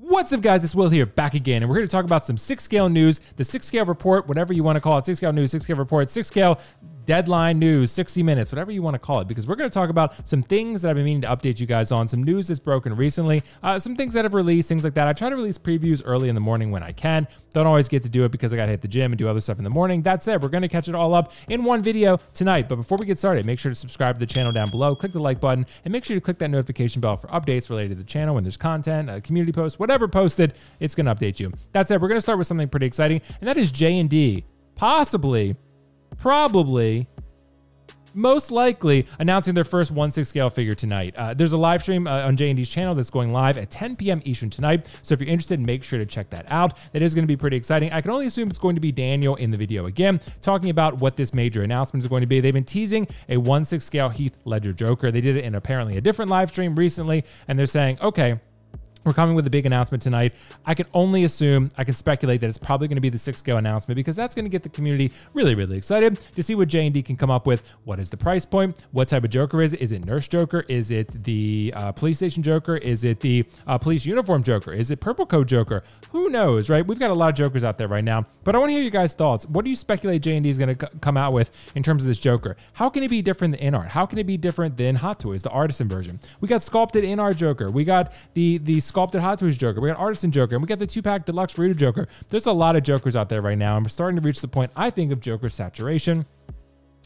What's up, guys? It's Will here, back again, and we're here to talk about some 6-scale news, the 6-scale report, whatever you want to call it, 6-scale news, 6-scale report, 6-scale deadline news, 60 minutes, whatever you want to call it, because we're going to talk about some things that I've been meaning to update you guys on, some news that's broken recently, some things that have released, things like that. I try to release previews early in the morning when I can. Don't always get to do it because I got to hit the gym and do other stuff in the morning. That said, we're going to catch it all up in one video tonight. But before we get started, make sure to subscribe to the channel down below, click the like button, and make sure to click that notification bell for updates related to the channel when there's content, community posts, whatever posted, it's going to update you. That said, we're going to start with something pretty exciting, and that is JND possibly, probably, most likely announcing their first 1/6 scale figure tonight. There's a live stream on JND's channel that's going live at 10 p.m. Eastern tonight. So if you're interested, make sure to check that out. That is going to be pretty exciting. I can only assume it's going to be Daniel in the video again, talking about what this major announcement is going to be. They've been teasing a 1/6 scale Heath Ledger Joker. They did it in apparently a different live stream recently, and they're saying, okay, we're coming with a big announcement tonight. I can only assume, I can speculate that it's probably going to be the 6-scale announcement because that's going to get the community really, really excited to see what JND can come up with. What is the price point? What type of Joker is it? Is it Nurse Joker? Is it the police station Joker? Is it the police uniform Joker? Is it purple coat Joker? Who knows, right? We've got a lot of Jokers out there right now, but I want to hear you guys' thoughts. What do you speculate JND is going to come out with in terms of this Joker? How can it be different than InArt? How can it be different than Hot Toys, the artisan version? We got sculpted InArt Joker. We got the sculpted Hot Toys Joker. We got Artisan Joker, and we got the 2-pack deluxe Rita Joker. There's a lot of Jokers out there right now, and we're starting to reach the point, I think, of Joker saturation.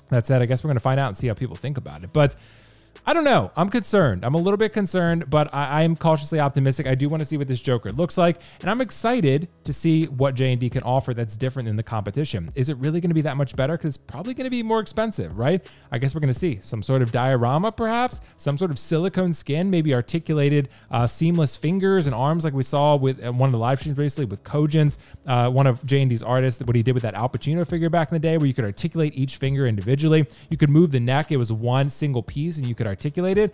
That said, I guess we're going to find out and see how people think about it. But I don't know. I'm concerned. I'm a little bit concerned, but I am cautiously optimistic. I do want to see what this Joker looks like, and I'm excited to see what JND can offer that's different than the competition. Is it really going to be that much better? Because it's probably going to be more expensive, right? I guess we're going to see some sort of diorama, perhaps, some sort of silicone skin, maybe articulated seamless fingers and arms like we saw with one of the live streams recently with Kojin's, one of JND's artists, what he did with that Al Pacino figure back in the day, where you could articulate each finger individually. You could move the neck. It was one single piece, and you could articulated.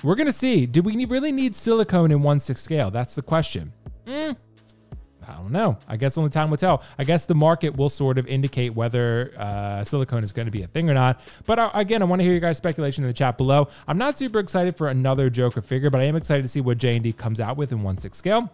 We're going to see. Did we really need silicone in 1/6 scale? That's the question. I don't know. I guess only time will tell. I guess the market will sort of indicate whether silicone is going to be a thing or not. But again, I want to hear your guys' speculation in the chat below. I'm not super excited for another Joker figure, but I am excited to see what JND comes out with in 1/6 scale,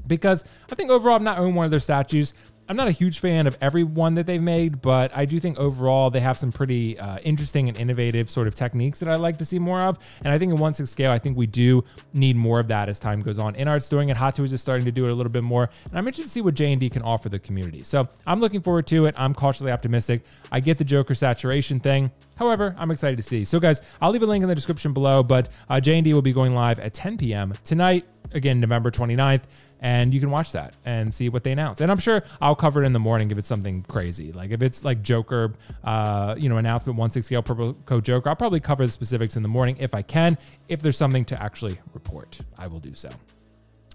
because I think overall I've not owned one of their statues. I'm not a huge fan of every one that they've made, but I do think overall they have some pretty interesting and innovative sort of techniques that I'd like to see more of. And I think in 1/6 scale, I think we do need more of that as time goes on. InArt's doing it. Hot Toys is starting to do it a little bit more. And I'm interested to see what JND can offer the community. So I'm looking forward to it. I'm cautiously optimistic. I get the Joker saturation thing. However, I'm excited to see. So guys, I'll leave a link in the description below, but JND will be going live at 10 p.m. tonight, again, November 29th. And you can watch that and see what they announce. And I'm sure I'll cover it in the morning if it's something crazy. Like if it's like Joker, announcement 1/6 scale purple coat Joker, I'll probably cover the specifics in the morning if I can. If there's something to actually report, I will do so.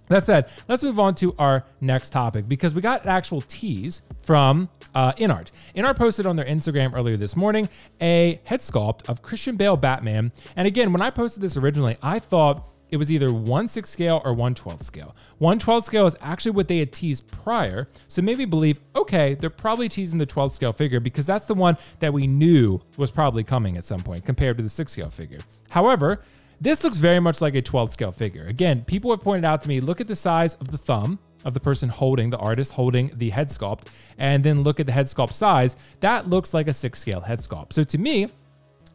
That said, let's move on to our next topic, because we got an actual tease from InArt. InArt posted on their Instagram earlier this morning a head sculpt of Christian Bale Batman. And again, when I posted this originally, I thought it was either 1/6 scale or 1/12 scale. 1/12 scale is actually what they had teased prior. So maybe believe, okay, they're probably teasing the 12 scale figure because that's the one that we knew was probably coming at some point compared to the 6 scale figure. However, this looks very much like a 12 scale figure. Again, people have pointed out to me, look at the size of the thumb of the person holding, the artist holding the head sculpt, and then look at the head sculpt size. That looks like a 6 scale head sculpt. So to me,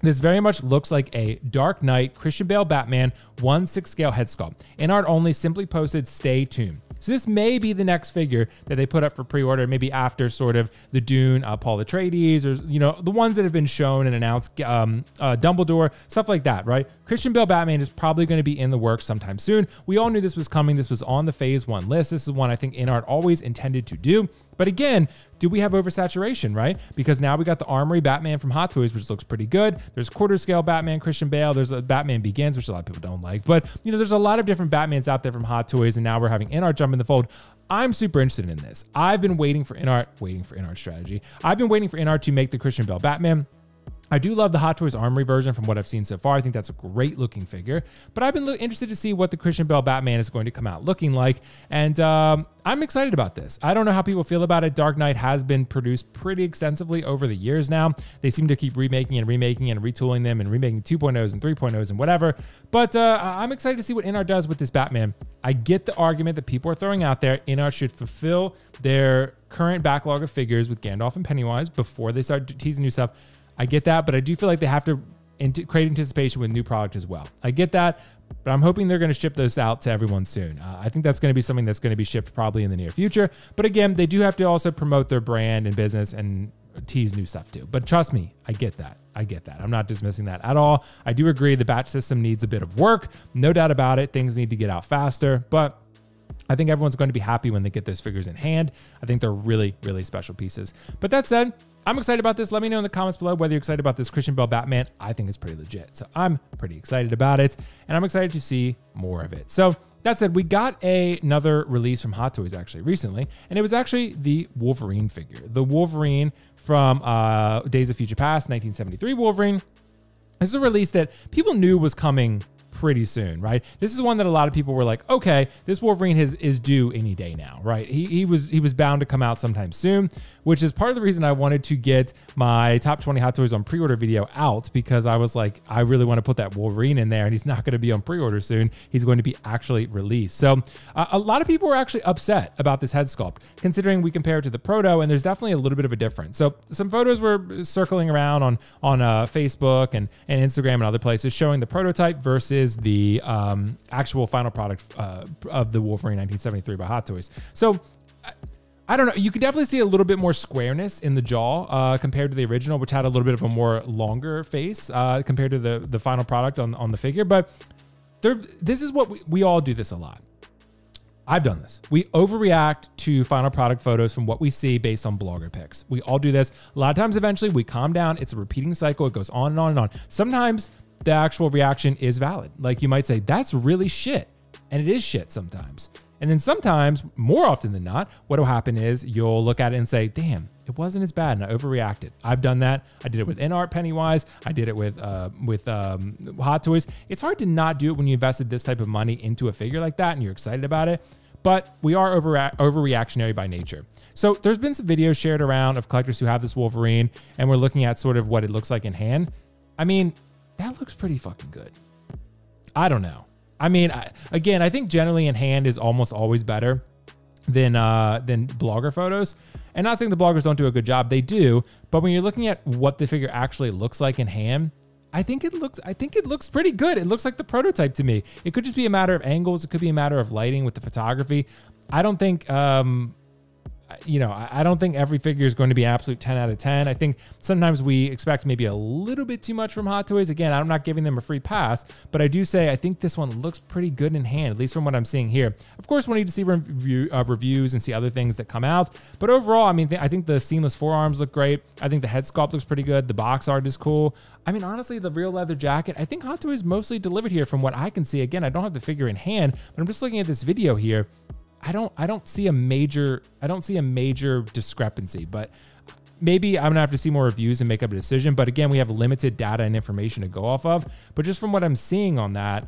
this very much looks like a Dark Knight Christian Bale Batman 1/6 scale head sculpt. InArt only simply posted stay tuned. So this may be the next figure that they put up for pre-order, maybe after sort of the Dune, Paul Atreides, or the ones that have been shown and announced, Dumbledore, stuff like that, right? Christian Bale Batman is probably going to be in the works sometime soon. We all knew this was coming. This was on the Phase 1 list. This is one I think InArt always intended to do. But again, do we have oversaturation, right? Because now we got the Armory Batman from Hot Toys, which looks pretty good. There's quarter scale Batman, Christian Bale. There's a Batman Begins, which a lot of people don't like. But, there's a lot of different Batmans out there from Hot Toys, and now we're having InArt jump in the fold. I'm super interested in this. I've been waiting for InArt strategy. I've been waiting for InArt to make the Christian Bale Batman. I do love the Hot Toys Armory version from what I've seen so far. I think that's a great looking figure, but I've been interested to see what the Christian Bale Batman is going to come out looking like. And I'm excited about this. I don't know how people feel about it. Dark Knight has been produced pretty extensively over the years now. They seem to keep remaking and retooling them and remaking 2.0s and 3.0s and whatever. But I'm excited to see what InArt does with this Batman. I get the argument that people are throwing out there. InArt should fulfill their current backlog of figures with Gandalf and Pennywise before they start teasing new stuff. I get that, but I do feel like they have to create anticipation with new product as well. I get that, but I'm hoping they're going to ship those out to everyone soon. I think that's going to be something that's going to be shipped probably in the near future. But again, they do have to also promote their brand and business and tease new stuff too. But trust me, I get that. I get that. I'm not dismissing that at all. I do agree the batch system needs a bit of work. No doubt about it. Things need to get out faster, but I think everyone's going to be happy when they get those figures in hand. I think they're really, really special pieces. But that said, I'm excited about this. Let me know in the comments below whether you're excited about this Christian Bale Batman. I think it's pretty legit. So I'm pretty excited about it, and I'm excited to see more of it. So that said, we got another release from Hot Toys actually recently, and it was actually the Wolverine figure. The Wolverine from Days of Future Past, 1973 Wolverine. This is a release that people knew was coming pretty soon, right? This is one that a lot of people were like, okay, this Wolverine is due any day now, right? He was bound to come out sometime soon, which is part of the reason I wanted to get my top 20 Hot Toys on pre-order video out, because I was like, I really want to put that Wolverine in there, and he's not going to be on pre-order soon. He's going to be actually released. So a lot of people were actually upset about this head sculpt, considering we compare it to the Proto, and there's definitely a little bit of a difference. So some photos were circling around on Facebook and Instagram and other places showing the prototype versus the actual final product of the Wolverine 1973 by Hot Toys. So I don't know. You could definitely see a little bit more squareness in the jaw compared to the original, which had a little bit of a more longer face compared to the final product on the figure. But this is what we all do this a lot. I've done this. We overreact to final product photos from what we see based on blogger pics. We all do this. A lot of times, eventually, we calm down. It's a repeating cycle. It goes on and on and on. Sometimes the actual reaction is valid. Like you might say, that's really shit. And it is shit sometimes. And then sometimes, more often than not, what will happen is you'll look at it and say, damn, it wasn't as bad and I overreacted. I've done that. I did it with InArt Pennywise. I did it with Hot Toys. It's hard to not do it when you invested this type of money into a figure like that and you're excited about it. But we are overreactionary by nature. So there's been some videos shared around of collectors who have this Wolverine, and we're looking at sort of what it looks like in hand. I mean, that looks pretty fucking good. I don't know. I mean, again, I think generally in hand is almost always better than blogger photos. And not saying the bloggers don't do a good job, they do. But when you're looking at what the figure actually looks like in hand, I think it looks pretty good. It looks like the prototype to me. It could just be a matter of angles. It could be a matter of lighting with the photography. I don't think, I don't think every figure is going to be an absolute 10 out of 10. I think sometimes we expect maybe a little bit too much from Hot Toys. Again, I'm not giving them a free pass, but I do say I think this one looks pretty good in hand, at least from what I'm seeing here. Of course, we'll need to see reviews and see other things that come out. But overall, I mean, I think the seamless forearms look great. I think the head sculpt looks pretty good. The box art is cool. I mean, honestly, the real leather jacket, I think Hot Toys mostly delivered here from what I can see. Again, I don't have the figure in hand, but I'm just looking at this video here. I don't see a major discrepancy, but maybe I'm gonna have to see more reviews and make up a decision. But again, we have limited data and information to go off of. But just from what I'm seeing on that,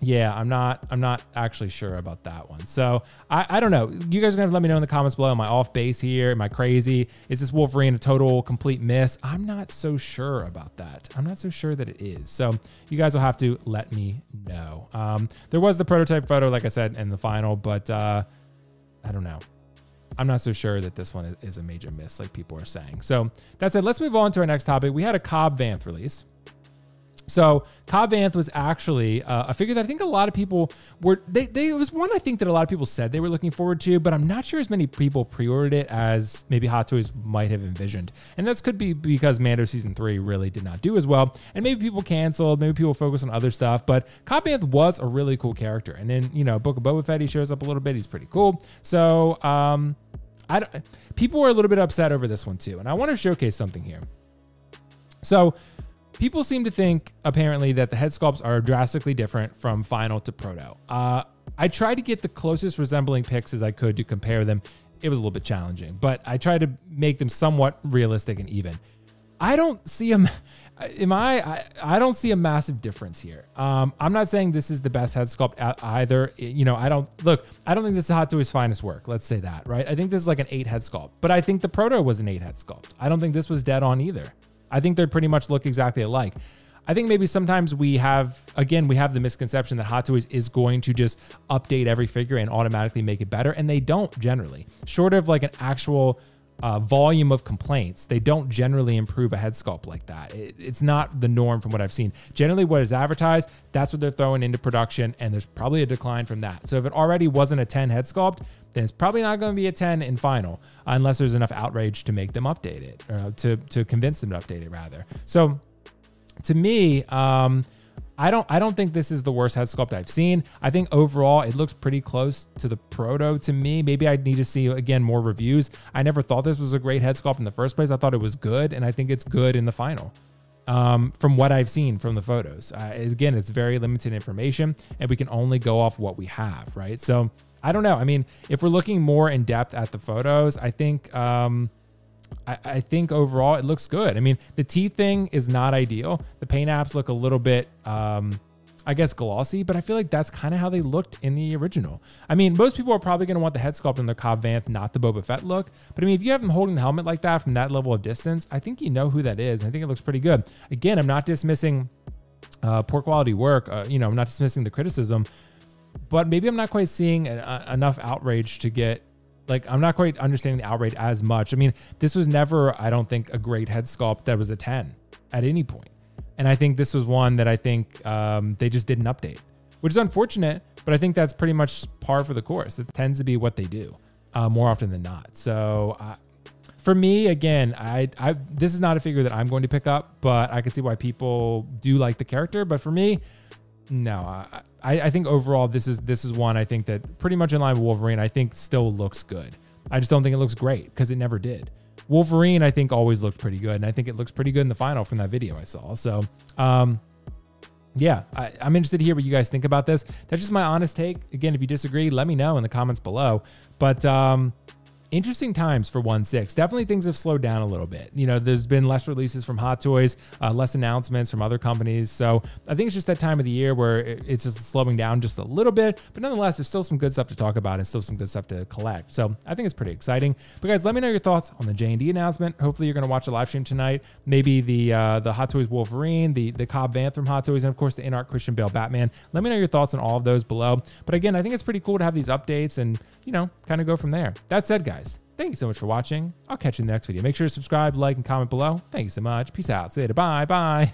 yeah, I'm not actually sure about that one. So I don't know. You guys are gonna have to let me know in the comments below. Am I off base here? Am I crazy? Is this Wolverine a total complete miss? I'm not so sure about that. I'm not so sure that it is. So you guys will have to let me know. There was the prototype photo, like I said, in the final, but I don't know. I'm not so sure that this one is a major miss like people are saying. So that said, let's move on to our next topic. We had a Cobb Vanth release. So Cobb Vanth was actually a figure that I think a lot of people were, it was one I think that a lot of people said they were looking forward to, but I'm not sure as many people pre-ordered it as maybe Hot Toys might have envisioned. And this could be because Mando Season 3 really did not do as well. And maybe people canceled, maybe people focused on other stuff, but Cobb Vanth was a really cool character. And then, you know, Book of Boba Fett, he shows up a little bit. He's pretty cool. So people were a little bit upset over this one too. And I want to showcase something here. So people seem to think, apparently, that the head sculpts are drastically different from final to proto. I tried to get the closest resembling pics as I could to compare them. It was a little bit challenging, but I tried to make them somewhat realistic and even. I don't see I don't see a massive difference here. I'm not saying this is the best head sculpt either. You know, I don't think this is Hot Toys' finest work. Let's say that, right? I think this is like an 8 head sculpt, but I think the proto was an 8 head sculpt. I don't think this was dead on either. I think they pretty much look exactly alike. I think maybe sometimes we have the misconception that Hot Toys is going to just update every figure and automatically make it better. And they don't generally. Short of like an actual volume of complaints, they don't generally improve a head sculpt like that. It's not the norm from what I've seen. Generally what is advertised, that's what they're throwing into production, and there's probably a decline from that. So if it already wasn't a 10 head sculpt, then it's probably not going to be a 10 in final, unless there's enough outrage to make them update it, or to convince them to update it rather. So to me, I don't think this is the worst head sculpt I've seen. I think overall it looks pretty close to the proto to me. Maybe I need to see, again, more reviews. I never thought this was a great head sculpt in the first place. I thought it was good, and I think it's good in the final. From what I've seen from the photos. Again, it's very limited information, and we can only go off what we have, right? So I don't know. I mean, if we're looking more in depth at the photos, I think I think overall it looks good. I mean, the teeth thing is not ideal. The paint apps look a little bit, I guess, glossy, but I feel like that's kind of how they looked in the original. I mean, most people are probably going to want the head sculpt in their Cobb Vanth, not the Boba Fett look. But I mean, if you have them holding the helmet like that from that level of distance, I think you know who that is. I think it looks pretty good. Again, I'm not dismissing poor quality work. You know, I'm not dismissing the criticism, but maybe I'm not quite seeing enough outrage to get, like, I'm not quite understanding the outrage as much. I mean, this was never, I don't think, a great head sculpt that was a 10 at any point. And I think this was one that I think they just didn't update, which is unfortunate, but I think that's pretty much par for the course. It tends to be what they do more often than not. So for me, again, this is not a figure that I'm going to pick up, but I can see why people do like the character. But for me, no, I think overall this is one I think that pretty much in line with Wolverine, I think still looks good. I just don't think it looks great because it never did. Wolverine, I think, always looked pretty good, and I think it looks pretty good in the final from that video I saw. So, yeah, I'm interested to hear what you guys think about this. That's just my honest take. Again, if you disagree, let me know in the comments below. But interesting times for 1/6. Definitely things have slowed down a little bit. You know, there's been less releases from Hot Toys, less announcements from other companies. So I think it's just that time of the year where it's just slowing down just a little bit. But nonetheless, there's still some good stuff to talk about and still some good stuff to collect. So I think it's pretty exciting. But guys, let me know your thoughts on the JND announcement. Hopefully you're going to watch the live stream tonight. Maybe the Hot Toys Wolverine, the Cobb Vanth from Hot Toys, and of course the InArt Christian Bale Batman. Let me know your thoughts on all of those below. But again, I think it's pretty cool to have these updates and, you know, kind of go from there. That said, guys, thank you so much for watching. I'll catch you in the next video. Make sure to subscribe, like, and comment below. Thank you so much. Peace out. See you later. Bye. Bye.